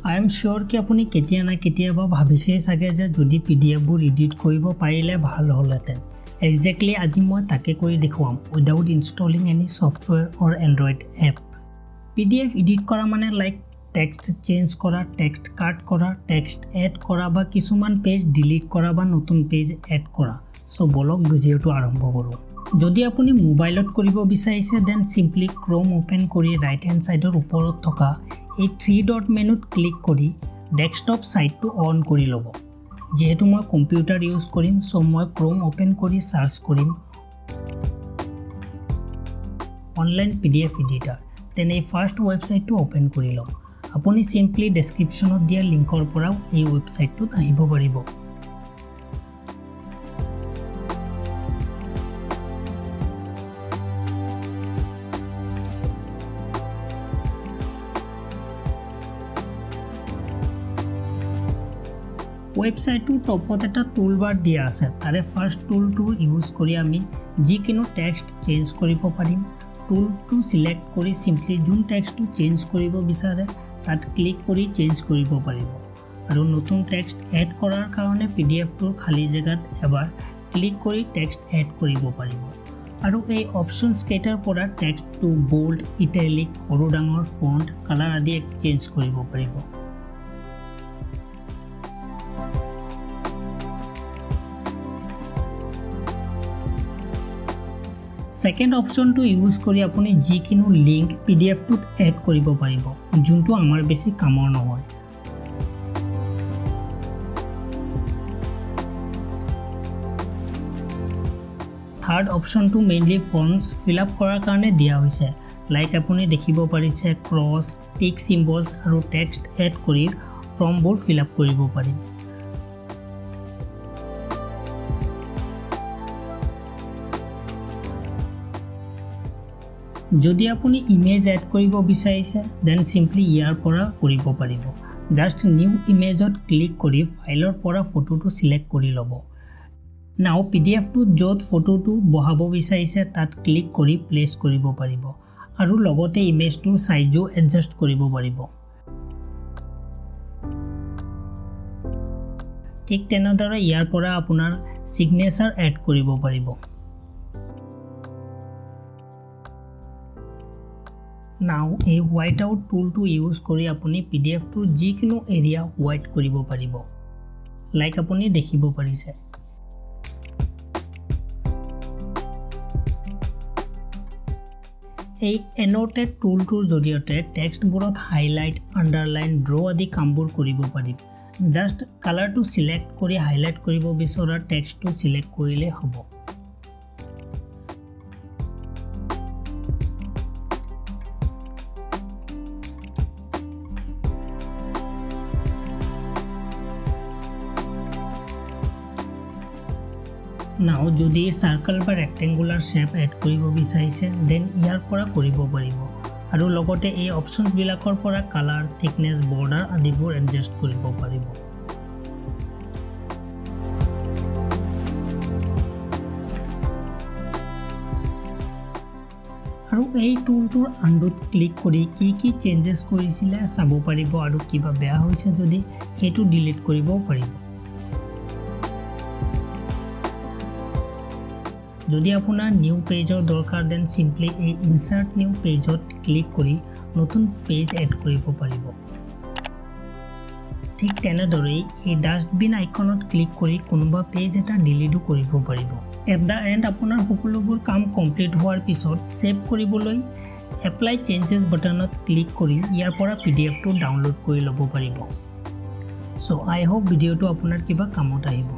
I am sure कि আপুনি কেতিয়া না কেতিয়াবা ভাবিছে চাগে যে যদি PDF বোৰ এডিট কৰিব পাৰিলে ভাল হ'লহেঁতেন। Exactly আজি মই তাকে কৰি দেখুৱাম without installing any software or Android app. PDF edit কৰা মানে লাইক টেক্সট চেঞ্জ কৰা, টেক্সট কাট কৰা, টেক্সট এড কৰা বা কিছুমান পেজ ডিলিট কৰা বা নতুন পেজ এড কৰা। সো বলক ভিডিওটো আৰম্ভ কৰোঁ। যদি আপুনি মোবাইলত কৰিব বিচাৰিছে দেন সিম্পলি ক্ৰোম ওপেন কৰি ৰাইট হেণ্ড সাইডৰ ওপৰত থকা এই 3 ডট মেনুত ক্লিক কৰি ডেস্কটপ সাইটটো অন কৰি ল'ব। যেহেতু মই কম্পিউটাৰ ইউজ কৰিম সো মই ক্ৰোম ওপেন কৰি সাৰ্চ কৰিম অনলাইন PDF এডিটৰ। তেনে ফাৰ্স্ট ওয়েবসাইটটো ওপেন কৰি লওক। আপুনি সিম্পলি ডেসক্ৰিপচনত দিয়া লিংকৰ পৰা এই ওয়েবসাইটটোত আহিব পাৰিব। ওয়েবসাইটটো টপত এটা টুলবাৰ দিয়া আছে। তাৰে ফাৰ্স্ট টুলটো ইউজ কৰি আমি যিকোনো টেক্সট চেঞ্জ কৰিব পাৰিম। টুলটো সিলেক্ট কৰি সিম্পলি যোন টেক্সটটো চেঞ্জ কৰিব বিচাৰে তাত ক্লিক কৰি চেঞ্জ কৰিব পাৰিব। আৰু নতুন টেক্সট এড কৰাৰ কাৰণে PDFটোৰ খালি জেগাত এবাৰ ক্লিক কৰি টেক্সট এড কৰিব পাৰিব। আৰু এই অপচনছ কেইটাৰ পৰা টেক্সটটো বোল্ড, ইটালিক, সৰু ডাঙৰ, ফন্ট, কালাৰ আদি চেঞ্জ কৰিব পাৰিব। সেকেন্ড অপশনটো ইউজ কৰি আপুনি যিকোনো লিংক PDFটোত এড কৰিব পাৰিব, যোনটো আমাৰ বেছি কামৰ নহয়। থাৰ্ড অপশনটো মেইনলি ফৰ্মছ ফিল আপ কৰাৰ কাৰণে দিয়া হৈছে। লাইক আপুনি দেখিব পাৰিছে ক্ৰছ, টিক চিম্বলছ আৰু টেক্সট এড কৰি ফৰ্মবোৰ ফিল আপ কৰিব পাৰিম। যদি আপুনি ইমেজ এড কৰিব বিচাৰিছে দেন সিম্পলি ইয়াৰ পৰা কৰিব পাৰিব। জাস্ট নিউ ইমেজত ক্লিক কৰি ফাইলৰ পৰা ফটোটো সিলেক্ট কৰি ল'ব। নাও PDFটো য'ত ফটোটো বহাব বিচাৰিছে তাত ক্লিক কৰি প্লেচ কৰিব পাৰিব আৰু লগতে ইমেজটোৰ সাইজও এডজাস্ট কৰিব পাৰিব। ঠিক তেনেদৰে ইয়াৰ পৰা আপোনাৰ সিগনেচাৰ এড কৰিব পাৰিব। নাও এই হোৱাইট আউট টুলটো ইউজ কৰি আপুনি PDFটোৰ যিকোনো এৰিয়া হোৱাইট কৰিব পাৰিব। লাইক আপুনি দেখিব পাৰিছে। এই এনোটেড টুলটোৰ জৰিয়তে টেক্সটবোৰত হাইলাইট, আন্ডাৰলাইন, ড্ৰ আদি কামবোৰ কৰিব পাৰিম। জাস্ট কালাৰটো সিলেক্ট কৰি হাইলাইট কৰিব বিচৰা টেক্সটটো সিলেক্ট কৰিলে হ'ব। নাও যদি সাৰ্কেল বা ৰেক্টেংগুলাৰ শেপ এড কৰিব বিচাৰিছে দেন ইয়াৰ পৰা কৰিব পাৰিব আৰু লগতে এই অপচনছ বিলাকৰ পৰা কালাৰ, থিকনেছ, বৰ্ডাৰ আদিবোৰ এডজাস্ট কৰিব পাৰিব। আৰু এই টুলটোৰ আনডুত ক্লিক কৰি কি চেঞ্জেছ কৰিছিলে চাব পাৰিব আৰু কিবা বেয়া হৈছে যদি সেইটো ডিলিট কৰিব পাৰিব। যদি আপোনাৰ নিউ পেজৰ দৰকাৰ দেন সিম্পলি এই ইনসাৰ্ট নিউ পেজত ক্লিক কৰি নতুন পেজ এড কৰিব পাৰিব। ঠিক তেনেদৰে এই ডাষ্টবিন আইকনত ক্লিক কৰি কোনোবা পেজ এটা ডিলিটও কৰিব পাৰিব। এট দা এণ্ড আপোনাৰ সকলোবোৰ কাম কমপ্লিট হোৱাৰ পিছত সেভ কৰিবলৈ এপ্লাই চেঞ্জেছ বাটনত ক্লিক কৰি ইয়াৰ পৰা PDFটো ডাউনলোড কৰি ল'ব পাৰিব। সো আই হোপ ভিডিঅ'টো আপোনাৰ কিবা কামত আহিব।